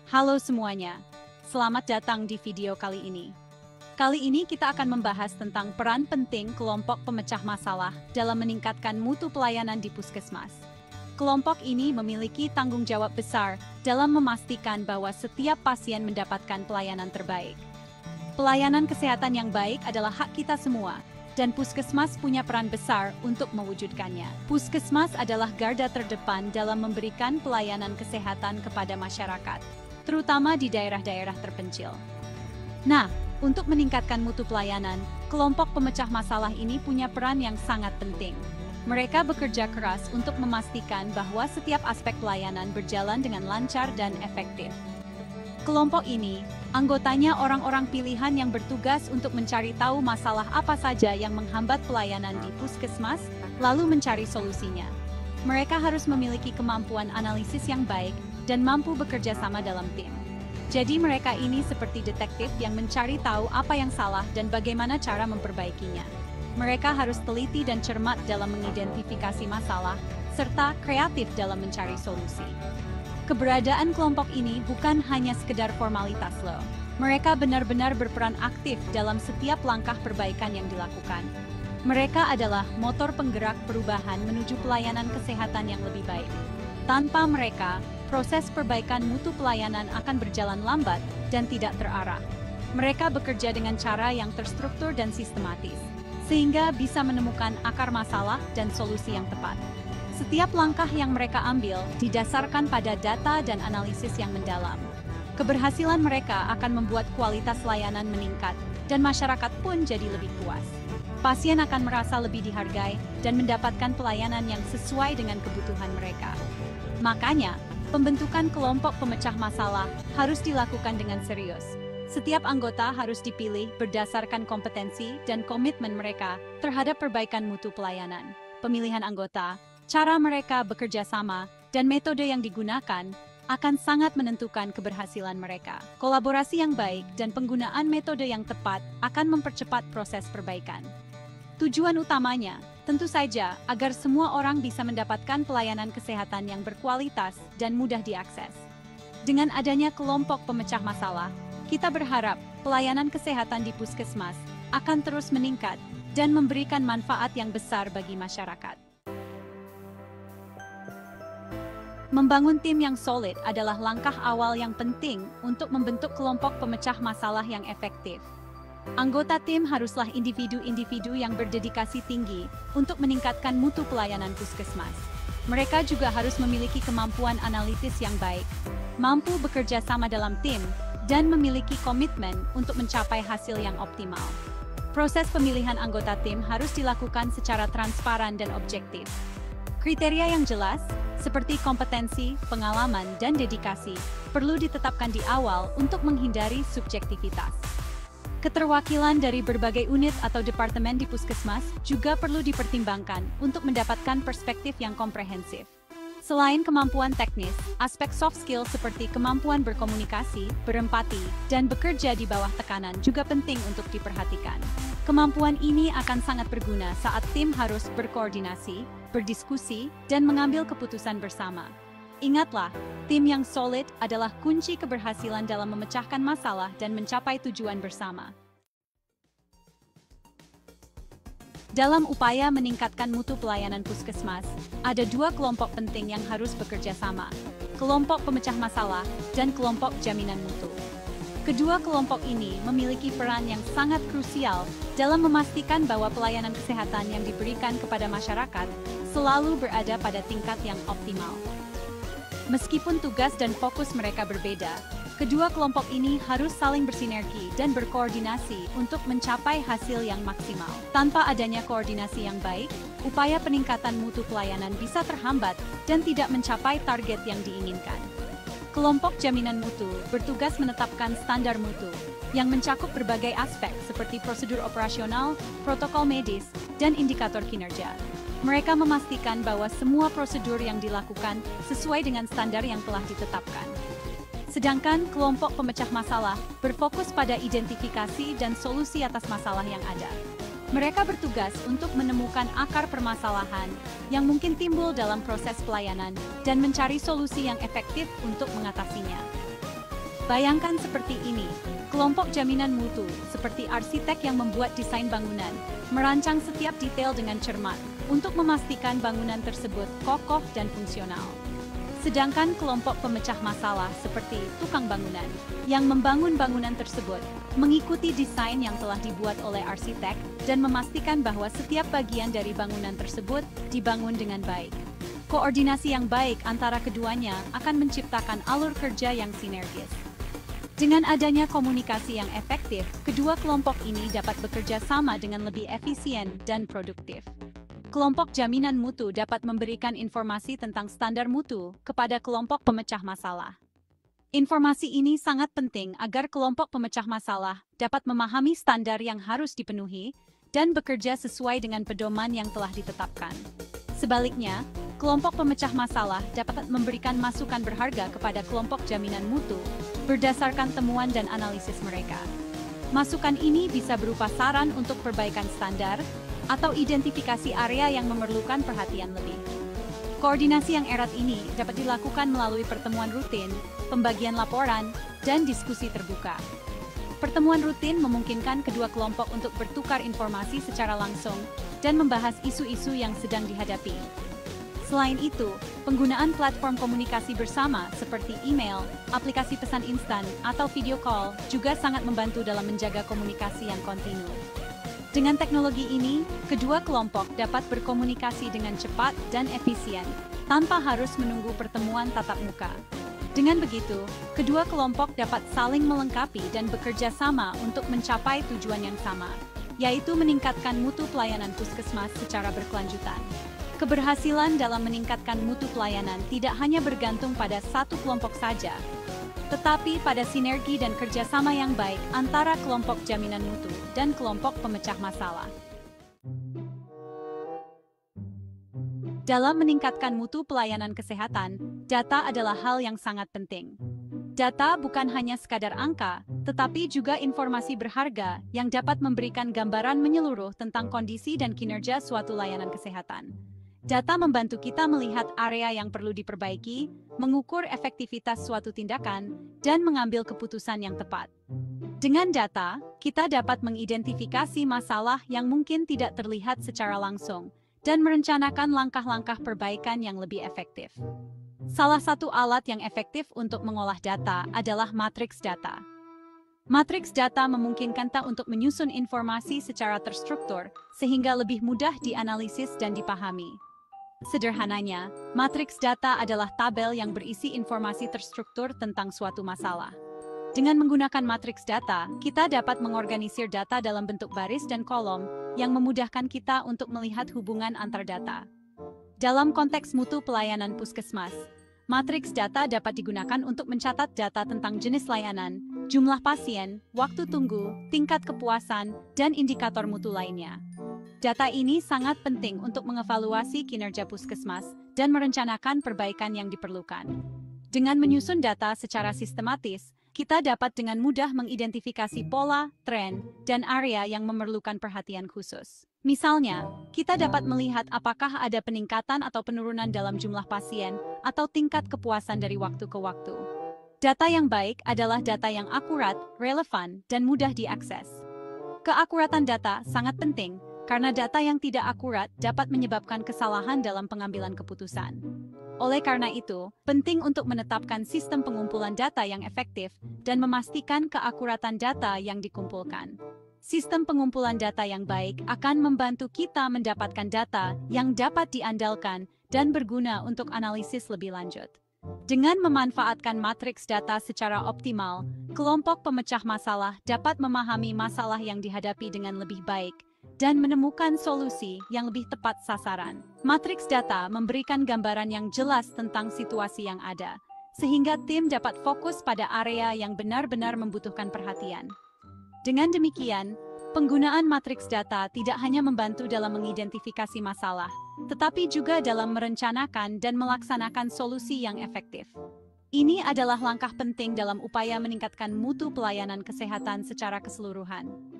Halo semuanya, selamat datang di video kali ini. Kali ini kita akan membahas tentang peran penting kelompok pemecah masalah dalam meningkatkan mutu pelayanan di puskesmas. Kelompok ini memiliki tanggung jawab besar dalam memastikan bahwa setiap pasien mendapatkan pelayanan terbaik. Pelayanan kesehatan yang baik adalah hak kita semua, dan puskesmas punya peran besar untuk mewujudkannya. Puskesmas adalah garda terdepan dalam memberikan pelayanan kesehatan kepada masyarakat, terutama di daerah-daerah terpencil. Nah, untuk meningkatkan mutu pelayanan, kelompok pemecah masalah ini punya peran yang sangat penting. Mereka bekerja keras untuk memastikan bahwa setiap aspek pelayanan berjalan dengan lancar dan efektif. Kelompok ini, anggotanya orang-orang pilihan yang bertugas untuk mencari tahu masalah apa saja yang menghambat pelayanan di puskesmas, lalu mencari solusinya. Mereka harus memiliki kemampuan analisis yang baik dan mampu bekerja sama dalam tim. Jadi mereka ini seperti detektif yang mencari tahu apa yang salah dan bagaimana cara memperbaikinya. Mereka harus teliti dan cermat dalam mengidentifikasi masalah, serta kreatif dalam mencari solusi. Keberadaan kelompok ini bukan hanya sekedar formalitas loh. Mereka benar-benar berperan aktif dalam setiap langkah perbaikan yang dilakukan. Mereka adalah motor penggerak perubahan menuju pelayanan kesehatan yang lebih baik. Tanpa mereka, proses perbaikan mutu pelayanan akan berjalan lambat dan tidak terarah. Mereka bekerja dengan cara yang terstruktur dan sistematis, sehingga bisa menemukan akar masalah dan solusi yang tepat. Setiap langkah yang mereka ambil didasarkan pada data dan analisis yang mendalam. Keberhasilan mereka akan membuat kualitas layanan meningkat, dan masyarakat pun jadi lebih puas. Pasien akan merasa lebih dihargai dan mendapatkan pelayanan yang sesuai dengan kebutuhan mereka. Makanya, pembentukan kelompok pemecah masalah harus dilakukan dengan serius. Setiap anggota harus dipilih berdasarkan kompetensi dan komitmen mereka terhadap perbaikan mutu pelayanan. Pemilihan anggota, cara mereka bekerja sama, dan metode yang digunakan akan sangat menentukan keberhasilan mereka. Kolaborasi yang baik dan penggunaan metode yang tepat akan mempercepat proses perbaikan. Tujuan utamanya, tentu saja, agar semua orang bisa mendapatkan pelayanan kesehatan yang berkualitas dan mudah diakses. Dengan adanya kelompok pemecah masalah, kita berharap pelayanan kesehatan di puskesmas akan terus meningkat dan memberikan manfaat yang besar bagi masyarakat. Membangun tim yang solid adalah langkah awal yang penting untuk membentuk kelompok pemecah masalah yang efektif. Anggota tim haruslah individu-individu yang berdedikasi tinggi untuk meningkatkan mutu pelayanan puskesmas. Mereka juga harus memiliki kemampuan analitis yang baik, mampu bekerja sama dalam tim, dan memiliki komitmen untuk mencapai hasil yang optimal. Proses pemilihan anggota tim harus dilakukan secara transparan dan objektif. Kriteria yang jelas, seperti kompetensi, pengalaman, dan dedikasi, perlu ditetapkan di awal untuk menghindari subjektivitas. Keterwakilan dari berbagai unit atau departemen di puskesmas juga perlu dipertimbangkan untuk mendapatkan perspektif yang komprehensif. Selain kemampuan teknis, aspek soft skill seperti kemampuan berkomunikasi, berempati, dan bekerja di bawah tekanan juga penting untuk diperhatikan. Kemampuan ini akan sangat berguna saat tim harus berkoordinasi, berdiskusi, dan mengambil keputusan bersama. Ingatlah, tim yang solid adalah kunci keberhasilan dalam memecahkan masalah dan mencapai tujuan bersama. Dalam upaya meningkatkan mutu pelayanan puskesmas, ada dua kelompok penting yang harus bekerja sama, kelompok pemecah masalah dan kelompok jaminan mutu. Kedua kelompok ini memiliki peran yang sangat krusial dalam memastikan bahwa pelayanan kesehatan yang diberikan kepada masyarakat selalu berada pada tingkat yang optimal. Meskipun tugas dan fokus mereka berbeda, kedua kelompok ini harus saling bersinergi dan berkoordinasi untuk mencapai hasil yang maksimal. Tanpa adanya koordinasi yang baik, upaya peningkatan mutu pelayanan bisa terhambat dan tidak mencapai target yang diinginkan. Kelompok jaminan mutu bertugas menetapkan standar mutu yang mencakup berbagai aspek seperti prosedur operasional, protokol medis, dan indikator kinerja. Mereka memastikan bahwa semua prosedur yang dilakukan sesuai dengan standar yang telah ditetapkan. Sedangkan kelompok pemecah masalah berfokus pada identifikasi dan solusi atas masalah yang ada. Mereka bertugas untuk menemukan akar permasalahan yang mungkin timbul dalam proses pelayanan dan mencari solusi yang efektif untuk mengatasinya. Bayangkan seperti ini, kelompok jaminan mutu, seperti arsitek yang membuat desain bangunan, merancang setiap detail dengan cermat, untuk memastikan bangunan tersebut kokoh dan fungsional. Sedangkan kelompok pemecah masalah seperti tukang bangunan, yang membangun bangunan tersebut, mengikuti desain yang telah dibuat oleh arsitek, dan memastikan bahwa setiap bagian dari bangunan tersebut dibangun dengan baik. Koordinasi yang baik antara keduanya akan menciptakan alur kerja yang sinergis. Dengan adanya komunikasi yang efektif, kedua kelompok ini dapat bekerja sama dengan lebih efisien dan produktif. Kelompok jaminan mutu dapat memberikan informasi tentang standar mutu kepada kelompok pemecah masalah. Informasi ini sangat penting agar kelompok pemecah masalah dapat memahami standar yang harus dipenuhi dan bekerja sesuai dengan pedoman yang telah ditetapkan. Sebaliknya, kelompok pemecah masalah dapat memberikan masukan berharga kepada kelompok jaminan mutu berdasarkan temuan dan analisis mereka. Masukan ini bisa berupa saran untuk perbaikan standar atau identifikasi area yang memerlukan perhatian lebih. Koordinasi yang erat ini dapat dilakukan melalui pertemuan rutin, pembagian laporan, dan diskusi terbuka. Pertemuan rutin memungkinkan kedua kelompok untuk bertukar informasi secara langsung dan membahas isu-isu yang sedang dihadapi. Selain itu, penggunaan platform komunikasi bersama seperti email, aplikasi pesan instan, atau video call juga sangat membantu dalam menjaga komunikasi yang kontinu. Dengan teknologi ini, kedua kelompok dapat berkomunikasi dengan cepat dan efisien, tanpa harus menunggu pertemuan tatap muka. Dengan begitu, kedua kelompok dapat saling melengkapi dan bekerja sama untuk mencapai tujuan yang sama, yaitu meningkatkan mutu pelayanan puskesmas secara berkelanjutan. Keberhasilan dalam meningkatkan mutu pelayanan tidak hanya bergantung pada satu kelompok saja, tetapi pada sinergi dan kerjasama yang baik antara kelompok jaminan mutu dan kelompok pemecah masalah. Dalam meningkatkan mutu pelayanan kesehatan, data adalah hal yang sangat penting. Data bukan hanya sekadar angka, tetapi juga informasi berharga yang dapat memberikan gambaran menyeluruh tentang kondisi dan kinerja suatu layanan kesehatan. Data membantu kita melihat area yang perlu diperbaiki, mengukur efektivitas suatu tindakan, dan mengambil keputusan yang tepat. Dengan data, kita dapat mengidentifikasi masalah yang mungkin tidak terlihat secara langsung, dan merencanakan langkah-langkah perbaikan yang lebih efektif. Salah satu alat yang efektif untuk mengolah data adalah matriks data. Matriks data memungkinkan kita untuk menyusun informasi secara terstruktur, sehingga lebih mudah dianalisis dan dipahami. Sederhananya, matriks data adalah tabel yang berisi informasi terstruktur tentang suatu masalah. Dengan menggunakan matriks data, kita dapat mengorganisir data dalam bentuk baris dan kolom yang memudahkan kita untuk melihat hubungan antar data. Dalam konteks mutu pelayanan puskesmas, matriks data dapat digunakan untuk mencatat data tentang jenis layanan, jumlah pasien, waktu tunggu, tingkat kepuasan, dan indikator mutu lainnya. Data ini sangat penting untuk mengevaluasi kinerja puskesmas dan merencanakan perbaikan yang diperlukan. Dengan menyusun data secara sistematis, kita dapat dengan mudah mengidentifikasi pola, tren, dan area yang memerlukan perhatian khusus. Misalnya, kita dapat melihat apakah ada peningkatan atau penurunan dalam jumlah pasien atau tingkat kepuasan dari waktu ke waktu. Data yang baik adalah data yang akurat, relevan, dan mudah diakses. Keakuratan data sangat penting, karena data yang tidak akurat dapat menyebabkan kesalahan dalam pengambilan keputusan. Oleh karena itu, penting untuk menetapkan sistem pengumpulan data yang efektif dan memastikan keakuratan data yang dikumpulkan. Sistem pengumpulan data yang baik akan membantu kita mendapatkan data yang dapat diandalkan dan berguna untuk analisis lebih lanjut. Dengan memanfaatkan matriks data secara optimal, kelompok pemecah masalah dapat memahami masalah yang dihadapi dengan lebih baik dan menemukan solusi yang lebih tepat sasaran. Matriks data memberikan gambaran yang jelas tentang situasi yang ada, sehingga tim dapat fokus pada area yang benar-benar membutuhkan perhatian. Dengan demikian, penggunaan matriks data tidak hanya membantu dalam mengidentifikasi masalah, tetapi juga dalam merencanakan dan melaksanakan solusi yang efektif. Ini adalah langkah penting dalam upaya meningkatkan mutu pelayanan kesehatan secara keseluruhan.